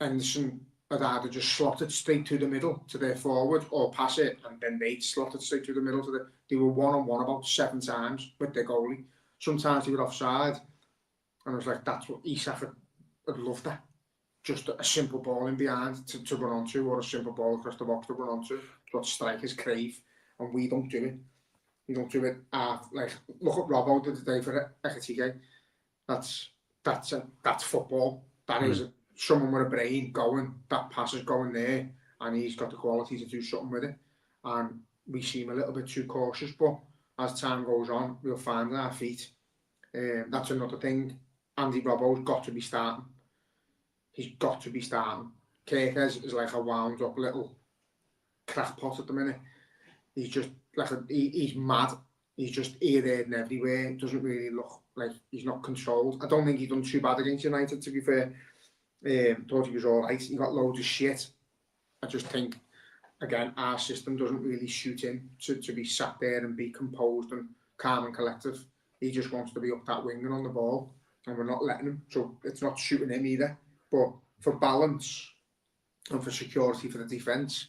Henderson had either just slotted straight to the middle to their forward or pass it, and then they'd slotted straight to the middle to they were one-on-one about 7 times with their goalie. Sometimes they were offside, and I was like, that's what Isak would love that. Just a simple ball in behind to run onto, or a simple ball across the box to run onto. It's what strikers crave, and we don't do it. We don't do it. Like, look at Robbo the day for Ekitike. That's football. That is someone with a brain going. That pass is going there, and he's got the quality to do something with it. And we seem a little bit too cautious, but as time goes on, we'll find our feet. That's another thing. Andy Robbo's got to be starting. He's got to be starting. Kirkes is like a wound up little crackpot at the minute. He's just like he's mad. He's just here, there, and everywhere. It doesn't really look like he's not controlled. I don't think he's done too bad against United, to be fair. Thought he was all right. He got loads of shit. I just think, again, our system doesn't really suit him to be sat there and be composed and calm and collective. He just wants to be up that wing and on the ball, and we're not letting him. So it's not suiting him either. But for balance and for security for the defence,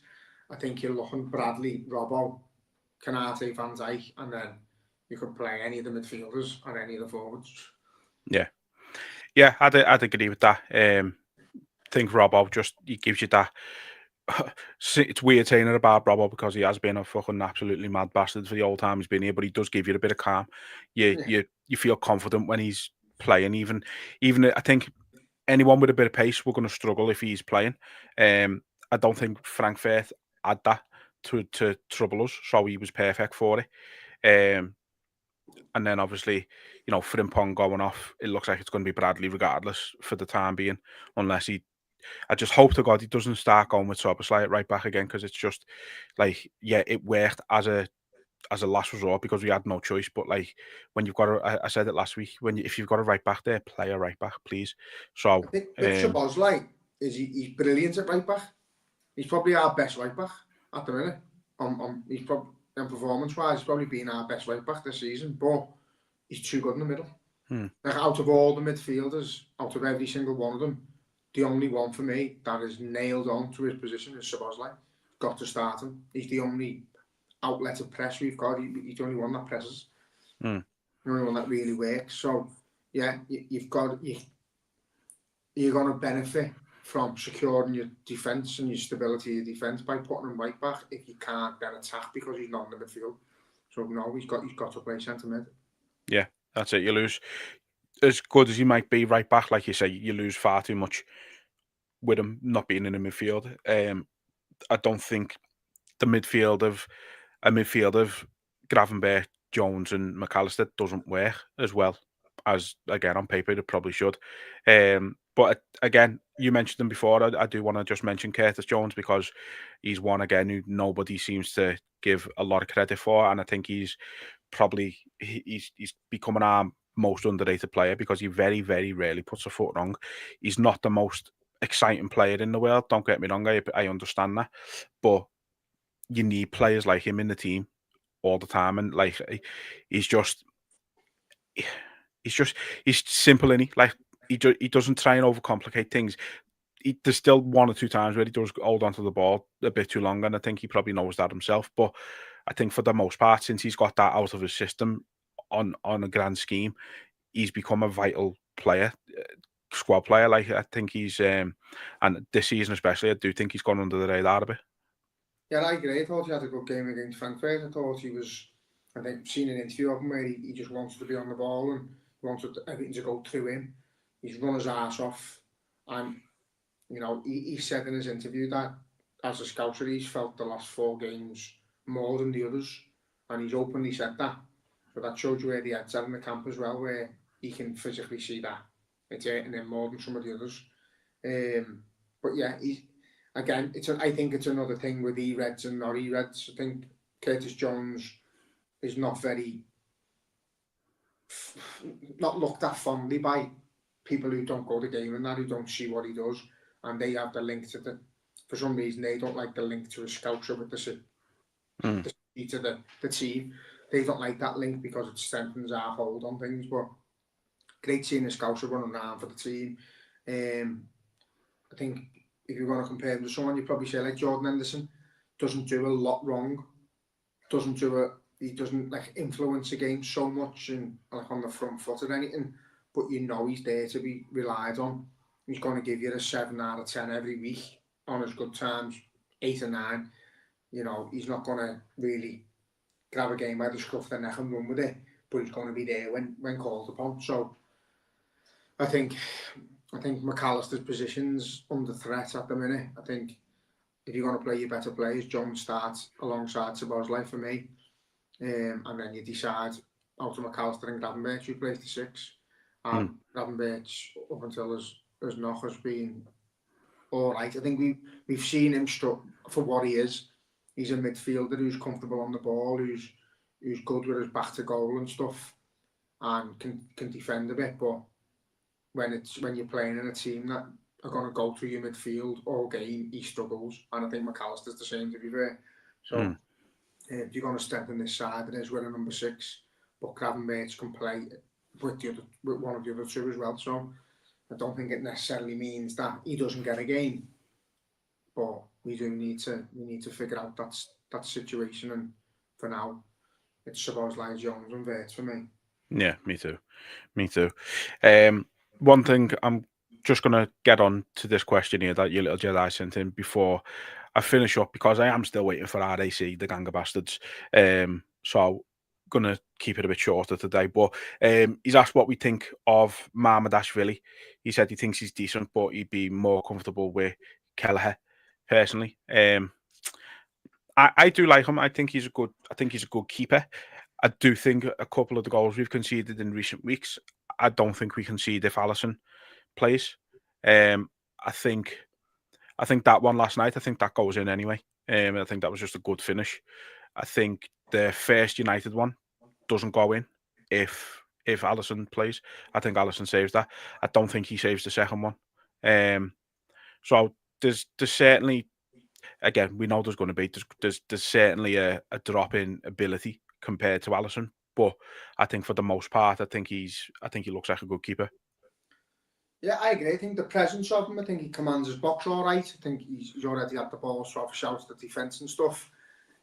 I think you're looking Bradley, Robbo, Canate, Van Dijk, and then you could play any of the midfielders and any of the forwards. Yeah, I'd agree with that. I think Robbo he gives you that. It's weird saying it about Robbo because he has been a fucking absolutely mad bastard for the whole time he's been here, but he does give you a bit of calm. You feel confident when he's playing. Even I think anyone with a bit of pace, we're going to struggle if he's playing. I don't think Frankfurt had that to trouble us, so he was perfect for it. And then obviously, Frimpong going off, it looks like it's going to be Bradley regardless for the time being, unless I just hope to God he doesn't start going with Szoboszlai right back again, because it's just like, yeah, it worked as a last resort because we had no choice. But like when you've got I said it last week, if you've got a right back there, play a right back, please. So I think Szoboszlai he's brilliant at right back. He's probably our best right back at the minute. He's probably, and performance-wise, he's probably been our best right back this season, but he's too good in the middle. Like, out of all the midfielders, out of every single one of them, the only one for me that is nailed on to his position is Szoboszlai. Got to start him. He's the only outlet of press we've got. He's the only one that presses. The only one that really works. So, yeah, you're going to benefit from securing your defence and your stability of defence by putting him right back if you can't then attack because he's not in the midfield. So no, he's got to play centre mid. Yeah, that's it. You lose, as good as he might be right back, like you say, you lose far too much with him not being in the midfield. I don't think the midfield of Gravenberch, Jones, and McAllister doesn't work as well as, again, on paper it probably should. But again, you mentioned him before. I do want to just mention Curtis Jones because he's one again who nobody seems to give a lot of credit for, and I think he's probably he's becoming our most underrated player because he very, very rarely puts a foot wrong. He's not the most exciting player in the world. Don't get me wrong, I understand that, but you need players like him in the team all the time, and like he's just he's simple, and he doesn't try and overcomplicate things. There's still one or two times where he does hold onto the ball a bit too long, and I think he probably knows that himself. But I think for the most part, since he's got that out of his system on a grand scheme, he's become a vital player, squad player. Like I think he's and this season especially, I do think he's gone under the radar a bit. Yeah, I agree. I thought he had a good game against Frankfurt. I thought he was. I think I've seen an interview of him where he just wanted to be on the ball and wanted everything to go through him. He's run his arse off, and you know he said in his interview that as a scouser he's felt the last 4 games more than the others, and he's openly said that. So that shows you where the head's at in the camp as well, where he can physically see that it's hurting him more than some of the others. But yeah, again, I think it's another thing with E-Reds and not E-Reds. I think Curtis Jones is not looked at fondly by people who don't go to the game and that, who don't see what he does, and they have the link to for some reason they don't like the link to a scouser with to the team. They don't like that link because it strengthens our hold on things, but great seeing a scouser running around for the team. I think if you're going to compare him to someone, you'd probably say like Jordan Henderson. Doesn't do a lot wrong. He doesn't like influence the game so much and like on the front foot or anything. But you know he's there to be relied on. He's going to give you a 7 out of 10 every week on his good times, 8 or 9. You know he's not going to really grab a game by the scruff of the neck and run with it, but he's going to be there when called upon. So I think McAllister's position's under threat at the minute. I think if you're going to play your better players, Jones starts alongside Szoboszlai for me, and then you decide out of McAllister and Gravenberch who plays the 6. And Gravenberch up until his knock has been all right. I think we've seen him struck for what he is. He's a midfielder who's comfortable on the ball, who's good with his back to goal and stuff, and can defend a bit, but when you're playing in a team that are going to go through your midfield all game, he struggles, and I think McAllister's the same, to be fair. So if you're going to strengthen this side, it is with a number 6, but Gravenberch can play with one of the other 2 as well. So I don't think it necessarily means that he doesn't get a game, but we need to figure out that situation, and for now, it's Szoboszlai, Jones, and Wirtz for me. Yeah, me too. One thing I'm just going to get on to this question here that your little Jedi sent in before I finish up, because I am still waiting for RAC, the Gang of Bastards. So going to keep it a bit shorter today. But he's asked what we think of Mamardashvili. He said he thinks he's decent, but he'd be more comfortable with Kelleher personally. I do like him. I think he's a good keeper. I do think a couple of the goals we've conceded in recent weeks, I don't think we concede if Alisson plays. I think that one last night, I think that goes in anyway. I think that was just a good finish. I think the first United one doesn't go in if Alisson plays. I think Alisson saves that. I don't think he saves the second one. So there's certainly, again, we know there's going to be there's certainly a drop in ability compared to Alisson, but I think for the most part, I think he looks like a good keeper. Yeah, I agree. I think the presence of him, I think he commands his box all right. I think he's already had the ball, sort of shouts the defence and stuff.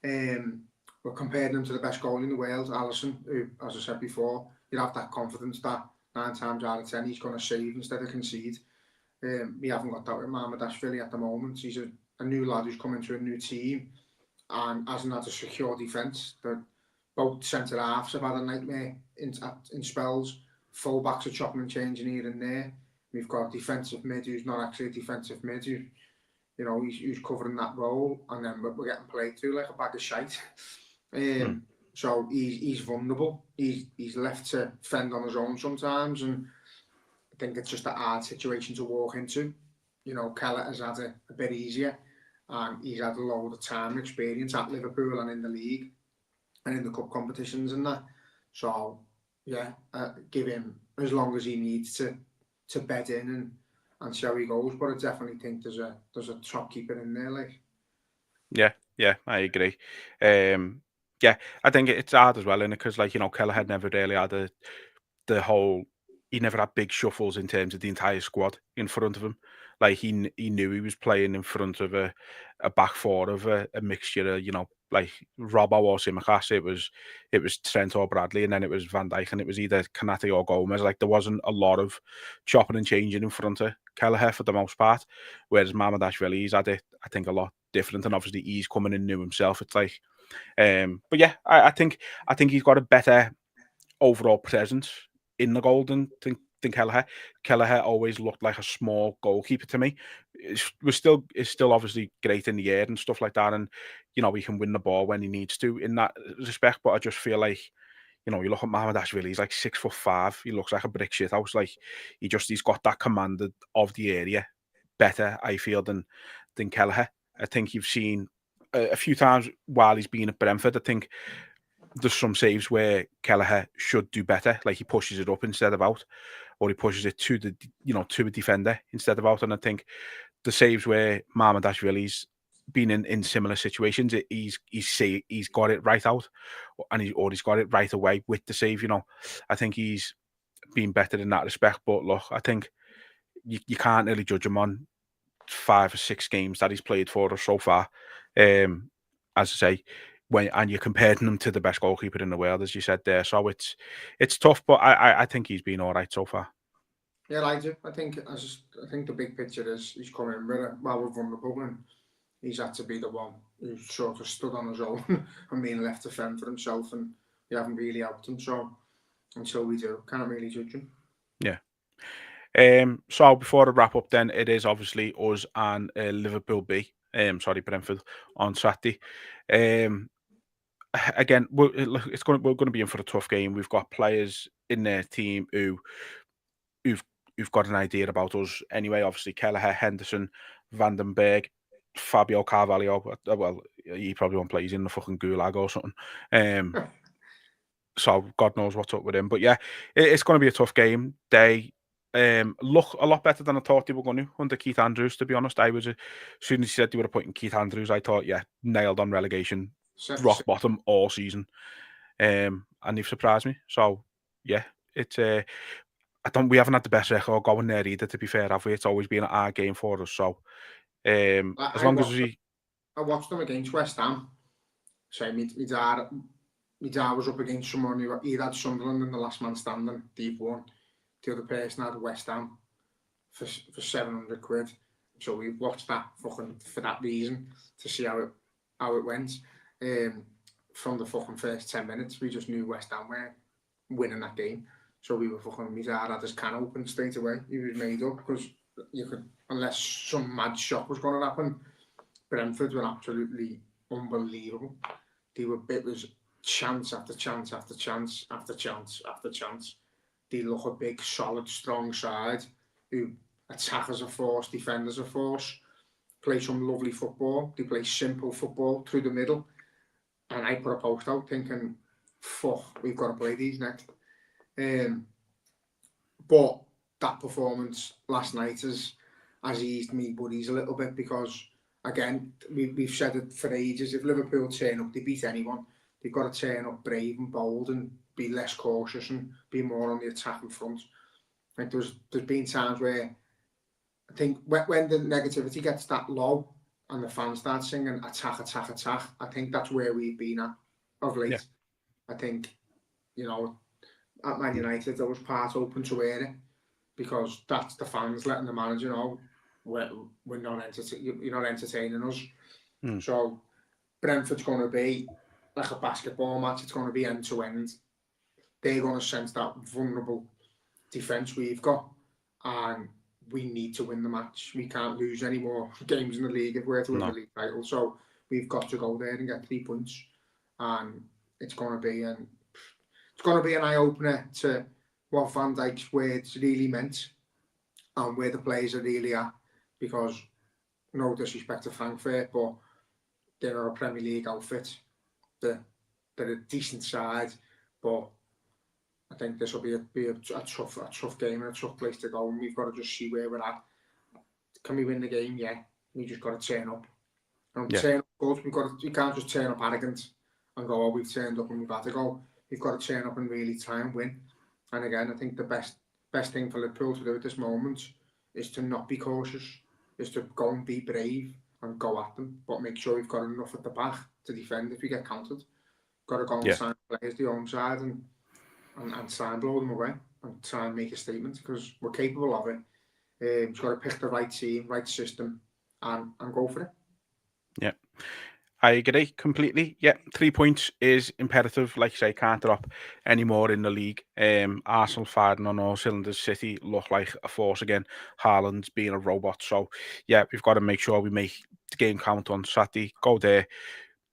We're comparing him to the best goalie in the world, Alisson, who, as I said before, you have that confidence that 9 times out of 10 he's going to save instead of concede. We haven't got that with Mamardashvili at the moment. He's a new lad who's coming to a new team and hasn't had a secure defence. Both centre halves have had a nightmare in spells. Full backs are chopping and changing here and there. We've got a defensive mid who's not actually a defensive mid, who's covering that role, and then we're getting played through like a bag of shite. So he's vulnerable. He's left to fend on his own sometimes, and I think it's just a hard situation to walk into. Keller has had it a bit easier, and he's had a load of time and experience at Liverpool and in the league and in the cup competitions and that. So yeah, give him as long as he needs to bed in and see how he goes. But I definitely think there's a top keeper in there, like. Yeah, I agree. Yeah, I think it's hard as well, innit? Because Keller had never really had the whole. He never had big shuffles in terms of the entire squad in front of him. Like he knew he was playing in front of a back four of a mixture of like Robbo or Tsimikas. It was Trent or Bradley, and then it was Van Dijk, and it was either Kanate or Gomez. Like there wasn't a lot of chopping and changing in front of Kelleher for the most part. Whereas Mamardashvili's had it, I think, a lot different, and obviously he's coming in new himself. It's like, but yeah, I think he's got a better overall presence in the goal than Kelleher. Kelleher always looked like a small goalkeeper to me. Is still obviously great in the air and stuff like that, and he can win the ball when he needs to in that respect. But I just feel like you look at Mamardashvili, he's like 6'5". He looks like a brick shit house. Like he's got that command of the area better, I feel, than Kelleher. I think you've seen a few times while he's been at Brentford. I think there's some saves where Kelleher should do better, like he pushes it up instead of out, or he pushes it to the to a defender instead of out. And I think the saves where Mamardashvili's been in similar situations, he's got it right out, and he's got it right away with the save. I think he's been better in that respect. But look, I think you can't really judge him on 5 or 6 games that he's played for us so far. As I say, and you're comparing him to the best goalkeeper in the world, as you said there. So it's tough, but I think he's been all right so far. Yeah, I do. I think the big picture is he's coming in with we're vulnerable, and he's had to be the one who sort of stood on his own and being left to fend for himself, and we haven't really helped him. So until we do, can't really judge him. Yeah. So before I wrap up, then it is obviously us and Liverpool B. Brentford on Saturday. Again, we're going to be in for a tough game. We've got players in their team who've got an idea about us anyway. Obviously, Kelleher, Henderson, Vandenberg, Fabio Carvalho. Well, he probably won't play. He's in the fucking gulag or something. So God knows what's up with him. But yeah, it's going to be a tough game. They look a lot better than I thought they were going to under Keith Andrews, to be honest. As soon as he said they were appointing Keith Andrews, I thought, yeah, nailed on relegation, rock bottom all season. And they've surprised me. So yeah, it's we haven't had the best record going there either, to be fair, have we? It's always been a hard game for us. So as long as I watched them against West Ham. So my dad was up against someone who he had Sunderland in the last man standing, deep one. The other person had West Ham for 700 quid. So we watched that fucking for that reason, to see how it went. From the fucking first 10 minutes, we just knew West Ham were winning that game. So we were my dad had his can open straight away. He was made up, because you could, unless some mad shock was going to happen, Brentford were absolutely unbelievable. It was chance after chance after chance after chance after chance. They look a big, solid, strong side who attack as a force, defend as a force, play some lovely football. They play simple football through the middle. And I put a post out thinking, fuck, we've got to play these next. But that performance last night has eased me buddies a little bit, because again, we've said it for ages, if Liverpool turn up, they beat anyone. They've got to turn up brave and bold and be less cautious and be more on the attacking front. Like there's been times where I think when the negativity gets that low and the fans start singing attack, attack, attack, I think that's where we've been at of late. Yeah. I think, at Man United, there was part open to wear it. because that's the fans letting the manager know we're not you're not entertaining us. So Brentford's going to be like a basketball match. It's going to be end to end. They're going to sense that vulnerable defence we've got, and we need to win the match. We can't lose any more games in the league if we're to win the league title. So we've got to go there and get 3 points, and it's going to be an eye opener to what Van Dijk's words really meant and where the players are really at. Because no disrespect to Frankfurt, but they're not a Premier League outfit. They're a decent side, but I think this will be a tough game and a tough place to go, and we've got to just see where we're at. Can we win the game? Yeah, we just got to turn up. And turn up good. We can't just turn up arrogant and go, oh, we've turned up and we've had to go. We've got to turn up and really try and win. And again, I think the best thing for Liverpool to do at this moment is to not be cautious, is to go and be brave and go at them, but make sure we've got enough at the back to defend if we get countered. Got to go and sign players the home side and try and blow them away and try and make a statement, because we're capable of it. We've got to pick the right team, right system, and go for it. Yeah, I agree completely. Yeah, 3 points is imperative. Like you say, can't drop any more in the league. Arsenal firing on all cylinders. City look like a force again. Haaland's being a robot. So, yeah, we've got to make sure we make the game count on Saturday. Go there.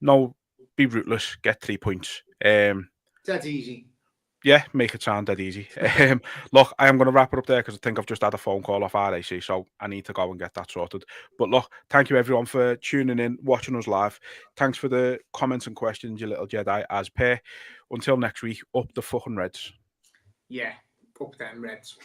No, be ruthless. Get 3 points. That's easy. Yeah, make it sound dead easy. Look, I am going to wrap it up there because I think I've just had a phone call off RAC, so I need to go and get that sorted. But look, thank you everyone for tuning in, watching us live. Thanks for the comments and questions, you little Jedi, as per. Until next week, up the fucking Reds. Yeah, up them Reds.